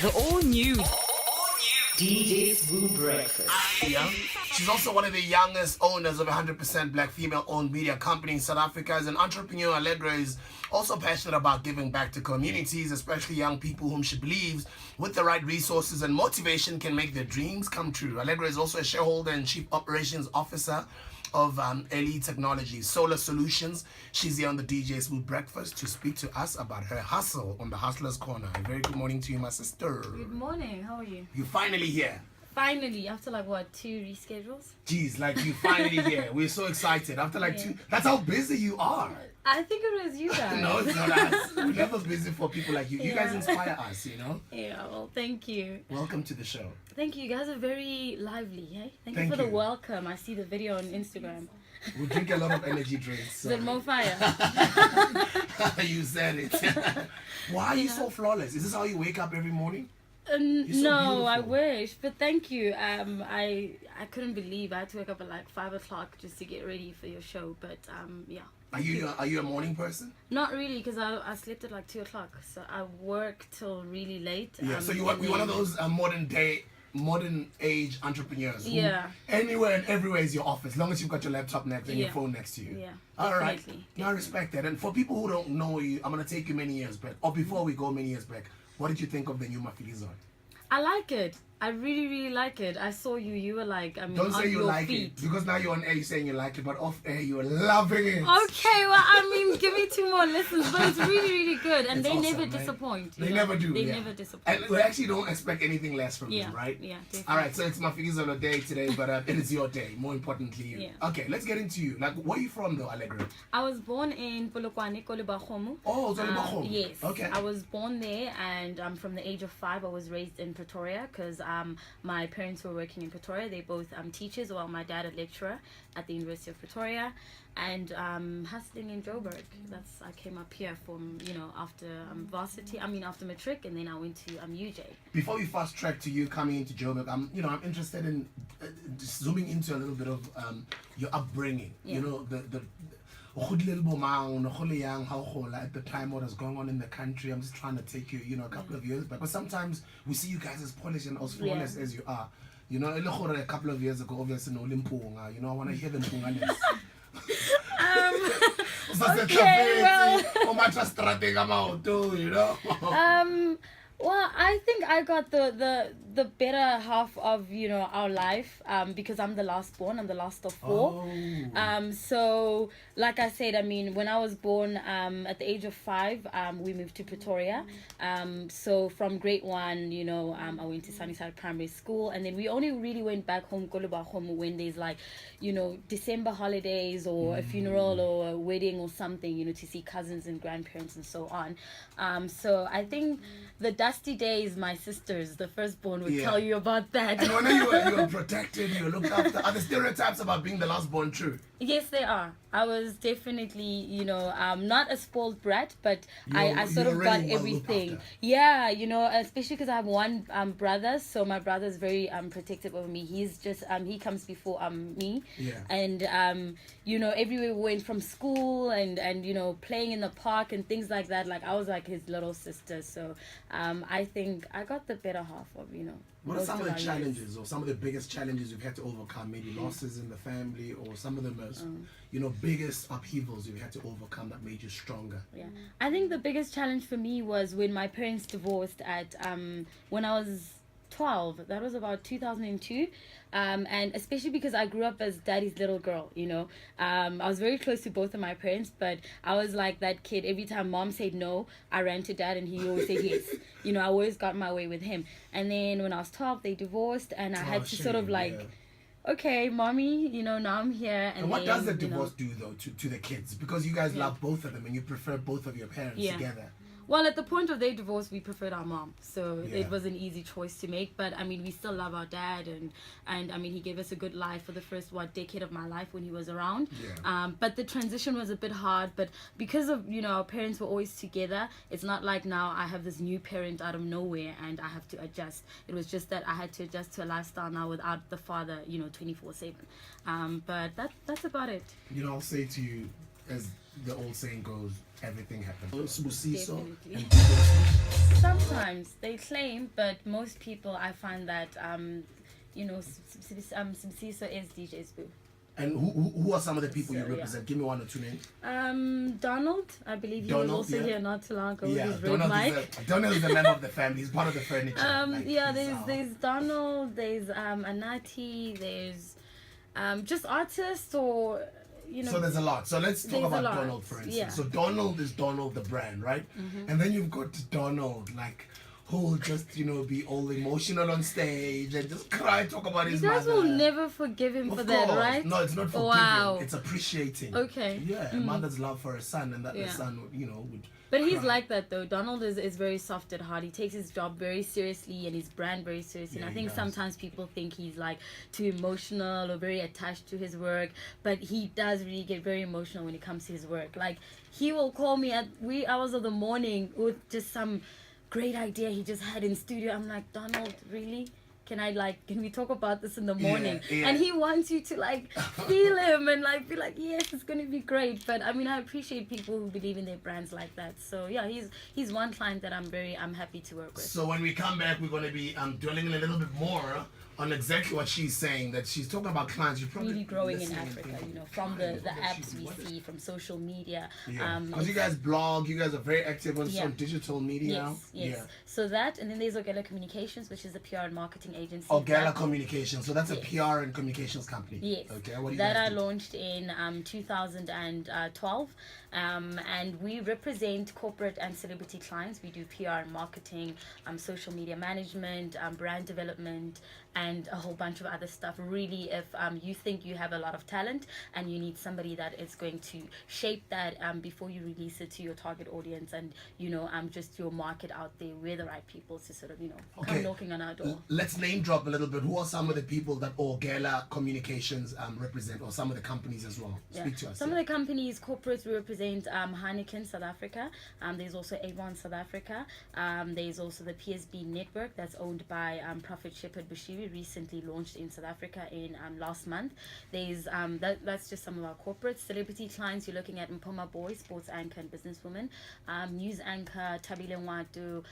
The all-new DJ Sbu Breakfast. Yeah. She's also one of the youngest owners of a 100% black female-owned media company in South Africa. As an entrepreneur, Allegro is also passionate about giving back to communities, especially young people whom she believes with the right resources and motivation can make their dreams come true. Allegro is also a shareholder and chief operations officer of LE Technology Solar Solutions. She's here on the DJ Sbu Breakfast to speak to us about her hustle on the Hustler's Corner. A very good morning to you, my sister. Good morning. How are you? You're finally here. Finally, after like what, 2 reschedules? Jeez, like you finally here. We're so excited. After like 2, that's how busy you are. I think it was you guys. No, it's not us. We're never busy for people like you. You guys inspire us, you know? Yeah, well, thank you. Welcome to the show. Thank you. You guys are very lively, hey? Thank you Thank for the you. welcome. I see the video on Instagram. We drink a lot of energy drinks. Is it more fire? You said it. Why are you so flawless? Is this how you wake up every morning? so No, I beautiful. wish. But thank you. I couldn't believe I had to wake up at like 5 o'clock just to get ready for your show. But yeah. Are you a morning person? Not really, because I slept at like 2 o'clock. So I work till really late. Yeah. So you're one of those modern age entrepreneurs. Who anywhere and everywhere is your office, as long as you've got your laptop next and your phone next to you. Yeah. All right. Definitely. No, I respect that. And for people who don't know you, I'm gonna take you many years back. Or before we go many years back, what did you think of the new Mafilizon? I like it. I really, really like it. I saw you. You were like, Don't on say you your like feet. it, because now you're on air, you're saying you like it, but off air, you're loving it. Okay, well, I mean, give me 2 more lessons, but it's really, really good, and It's they awesome, never right? disappoint. They you know? never do. They yeah. never disappoint. And we actually don't expect anything less from you, right? Yeah, definitely. All right, so it's Mafilizon day today, but it is your day. More importantly, you. Yeah. Okay, let's get into you. Like, where are you from, though, Allegro? I was born in Polokwane, Kolibakgomo. Oh, Zolibakgomo. Yes. Okay. I was born there, and from the age of 5, I was raised in Pretoria because my parents were working in Pretoria. They both teachers, while my dad a lecturer at the University of Pretoria, and hustling in Joburg. I came up here from after varsity. After matric, and then I went to UJ. Before we fast track to you coming into Joburg, I'm interested in just zooming into a little bit of your upbringing. Yeah. You know, the at the time what was going on in the country. I'm just trying to take you, a couple of years back. But sometimes we see you guys as polished and as flawless as you are. You know, a couple of years ago, obviously, no limpunga. I want to hear the mpunganess. Okay, well. Well, I think I got the better half of our life because I'm the last born. I'm the last of 4. Oh. So like I said, when I was born at the age of 5, we moved to Pretoria. So from grade 1, I went to Sunnyside Primary School, and then we only really went back home Kolibakgomo when there's like December holidays or a funeral or a wedding or something, to see cousins and grandparents and so on. So I think the dusty days, my sisters, the firstborn, would tell you about that. And when you were protected, you were looked after. Are the stereotypes about being the last born true? Yes, they are. I was definitely, not a spoiled brat, but I sort of got everything. Yeah, especially because I have one brother, so my brother is very protective over me. He's just he comes before me. Yeah. And everywhere we went, from school and playing in the park and things like that. Like I was like his little sister. So I think I got the better half of What are some of the our challenges years. or some of the biggest challenges you've had to overcome? Maybe losses in the family, or some of the most, biggest upheavals you've had to overcome that made you stronger? Yeah, I think the biggest challenge for me was when my parents divorced at when I was 12. That was about 2002. And especially because I grew up as daddy's little girl, I was very close to both of my parents, but I was like that kid. Every time mom said no, I ran to dad and he always said yes. I always got my way with him. And then when I was 12, they divorced, and I had to sort of like, okay, mommy, now I'm here. And what does the divorce do, though, to the kids? Because you guys love both of them and you prefer both of your parents together. Well, at the point of their divorce, we preferred our mom, so it was an easy choice to make. But we still love our dad, and he gave us a good life for the first decade of my life when he was around. Yeah. But the transition was a bit hard. But because of our parents were always together, it's not like now I have this new parent out of nowhere and I have to adjust. It was just that I had to adjust to a lifestyle now without the father, 24/7. But that's about it. I'll say to you, as the old saying goes, everything happens. Sbusiso Definitely. and DJ. Sometimes they claim, but most people I find that Sibsiso is DJ Sbu. And who are some of the people you So, yeah. represent? Give me one or two names. Donald, I believe he Donald, was also yeah. here not too long ago Yeah, with his red mic. Donald is a member of the family. He's part of the furniture. Yeah, there's Donald, there's Anati, there's just artists or So there's a lot. So let's talk There's a about lot. Donald, for instance. Yeah. So Donald is Donald the brand, right? And then you've got Donald, like, who will just, be all emotional on stage and just cry, talk about his You guys mother. will never forgive him Of for that, course. right? No, it's not forgiving. Wow. It's appreciating. Okay. Yeah, a mother's love for her son, and that the Yeah. son, would. But he's cry. like that though. Donald is very soft at heart. He takes his job very seriously and his brand very seriously. Yeah, And I he think does. sometimes people think he's like too emotional or very attached to his work. But he does really get very emotional when it comes to his work. Like he will call me at wee hours of the morning with just some great idea he just had in studio. I'm like, Donald, really? Can we talk about this in the morning? Yeah. And he wants you to feel him and be like, yes, it's gonna be great. But I mean, I appreciate people who believe in their brands like that. So yeah, he's one client that I'm happy to work with. So when we come back, we're going to be dwelling in a little bit more on exactly what she's saying, that she's talking about clients. You're probably Really growing in listening and Africa, thinking, from "Fine, the what does she apps do? we What is-" see, from social media. Yeah, because you it's- guys blog, you guys are very active on Yeah. some digital media now. Yes. Yeah. So that, and then there's Ogela Communications, which is a PR and marketing agency. Ogela that- Communications. So that's a Yes. PR and communications company. Yes. Okay. What do you that guys I do? launched in 2012, and we represent corporate and celebrity clients. We do PR and marketing, social media management, brand development, and a whole bunch of other stuff. Really, if you think you have a lot of talent and you need somebody that is going to shape that before you release it to your target audience, and just your market out there, we're the right people to sort of come knocking on our door. Let's name drop a little bit. Who are some of the people that Ogela Communications represent, or some of the companies as well? Speak to us. Some of the companies, corporates, we represent Heineken South Africa. There's also Avon South Africa. There's also the PSB network that's owned by Prophet Shepherd Bashiri, recently launched in South Africa in last month. There's that's just some of our corporates. Celebrity clients, you're looking at Mpoma Boy, sports anchor and businesswoman, news anchor Tabile Nwatu,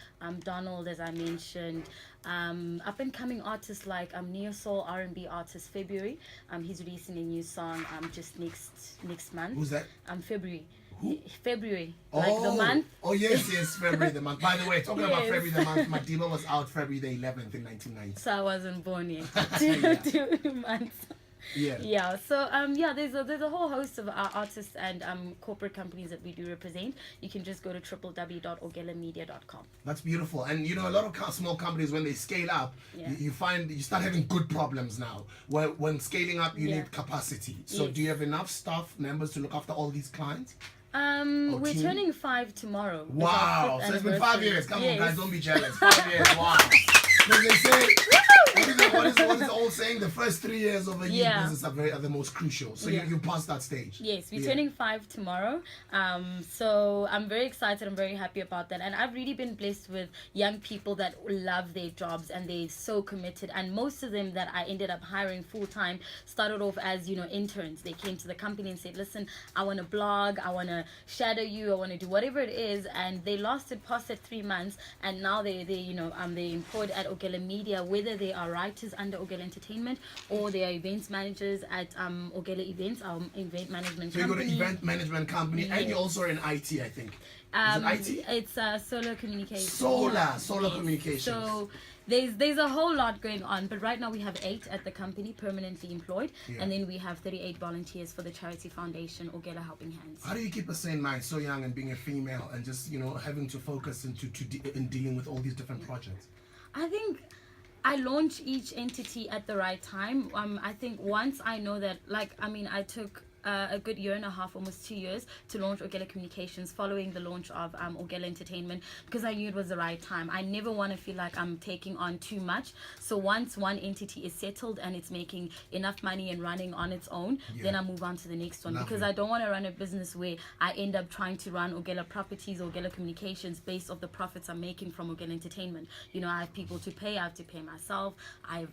Donald, as I mentioned, up and coming artists like Neo Soul R&B artist February. He's releasing a new song just next month. Who's that? February. February, Oh, like the month. Oh, yes, February the month. By the way, talking about Yes. February the month, Madiba was out February the 11th in 1990. So I wasn't born yet. Yeah. 2 months. Yeah. Yeah. So there's a whole host of artists and corporate companies that we do represent. You can just go to www.ogelamedia.com. That's beautiful. And a lot of small companies, when they scale up, Yeah. you find you start having good problems now. Where when scaling up, you Yeah. need capacity. So Yes. do you have enough staff members to look after all these clients? We're team? turning 5 tomorrow. It's our Wow. 5th So it's been 5 anniversary. years. Come on, Yes. guys, don't be jealous. 5 years. Wow. Because they say, what is the old saying? The first 3 years of a youth Yeah. business are the most crucial. So Yeah. you passed that stage. Yes, we're Yeah. turning 5 tomorrow. So I'm very excited. I'm very happy about that. And I've really been blessed with young people that love their jobs and they're so committed. And most of them that I ended up hiring full time started off as interns. They came to the company and said, "Listen, I want to blog. I want to shadow you. I want to do whatever it is." And they lasted past that 3 months, and now they employed at Ogela Media, whether they are writers under Ogela Entertainment or they are events managers at Ogela Events, our event management So you got company. an event management company, and Yes. you're also in IT, I think. Is it IT? It's Solar Communications. Solar Yes. Communications. So there's a whole lot going on, but right now we have 8 at the company permanently employed, Yeah. and then we have 38 volunteers for the charity foundation Ogela Helping Hands. How do you keep a sane mind so young and being a female and just having to focus in dealing with all these different projects? I think I launch each entity at the right time. I think once I know that, I took a good year and a half, almost 2 years, to launch Ogela Communications following the launch of Ogela Entertainment, because I knew it was the right time. I never want to feel like I'm taking on too much. So once one entity is settled and it's making enough money and running on its own, then I move on to the next one. Lovely. Because I don't want to run a business where I end up trying to run Ogela Properties, Ogela Communications based off the profits I'm making from Ogela Entertainment. I have people to pay, I have to pay myself, I have,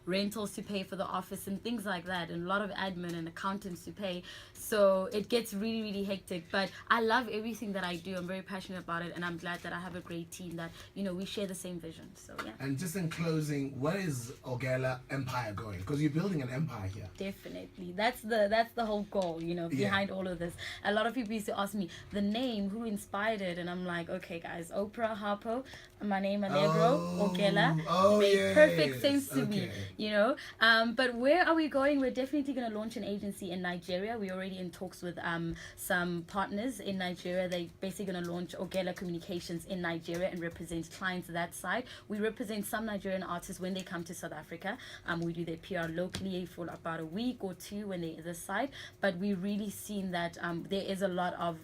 rentals to pay for the office and things like that, and a lot of admin and accountants to pay. So it gets really, really hectic. But I love everything that I do. I'm very passionate about it, and I'm glad that I have a great team that, you know, we share the same vision. So yeah. And just in closing, where is Ogela Empire going? Because you're building an empire here. Definitely. That's the whole goal, you know, behind all of this. A lot of people used to ask me the name, who inspired it, and I'm like, okay guys, Oprah, Harpo, my name Allegro, Ogela, made perfect sense to me, you know. But where are we going? We're definitely going to launch an agency in Nigeria. We're already in talks with some partners in Nigeria. They're basically going to launch Ogela Communications in Nigeria and represent clients that side. We represent some Nigerian artists when they come to South Africa. We do their PR locally for about a week or two when they're this side. But we really seen that there is a lot of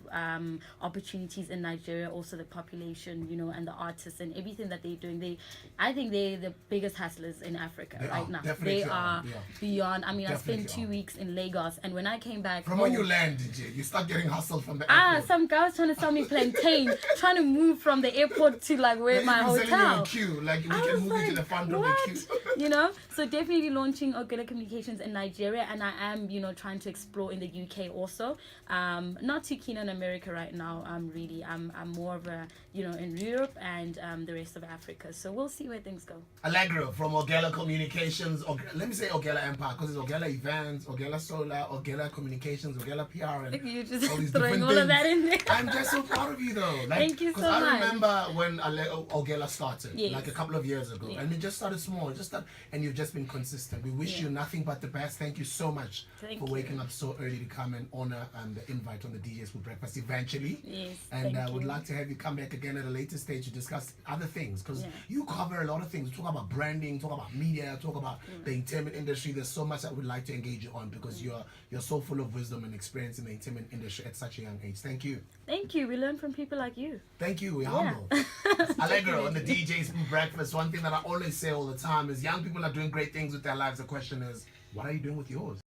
opportunities in Nigeria. Also the population, you know, and the artists and everything that they're doing. I think they're the biggest hustlers in Africa right now. They are beyond. I mean, I spent 2 weeks in Lagos, and when I came back from when you land, DJ, you start getting hustled from the airport. Some guy was trying to sell me plantain, trying to move from the airport to like where my hotel. Queue, like we can move you to the front of the queue. You know, so definitely launching Ogela Communications in Nigeria, and I am, you know, trying to explore in the UK also. Not too keen on America right now. I'm more of a, you know, in Europe and the rest of Africa. So we'll see where things go. Allegro from Ogela Communications. Let me say Ogela Empire because it's Ogela Events, Ogela Solar, Ogela Communications, Ogela PR, and you just all these throwing all things. of that in there. I'm just so proud of you though. Like, thank you so much. I remember when Ogela started, like a couple of years ago, Yeah. and it just started small, and you've just been consistent. We wish you nothing but the best. Thank you so much for waking up so early to come and honor the invite on the DJ Sbu Breakfast eventually. Yes, and I would like to have you come back again at a later stage to discuss other things because you cover a lot of things. We talk about branding, talk about media, talk about the entertainment industry. There's so much that we'd like to engage you on because you're so full of wisdom and experience in the entertainment industry at such a young age. Thank you. Thank you. We learn from people like you. Thank you. We're humble. Allegro on the DJ Sbu Breakfast. One thing that I always say all the time is young people are doing great things with their lives. The question is, what are you doing with yours?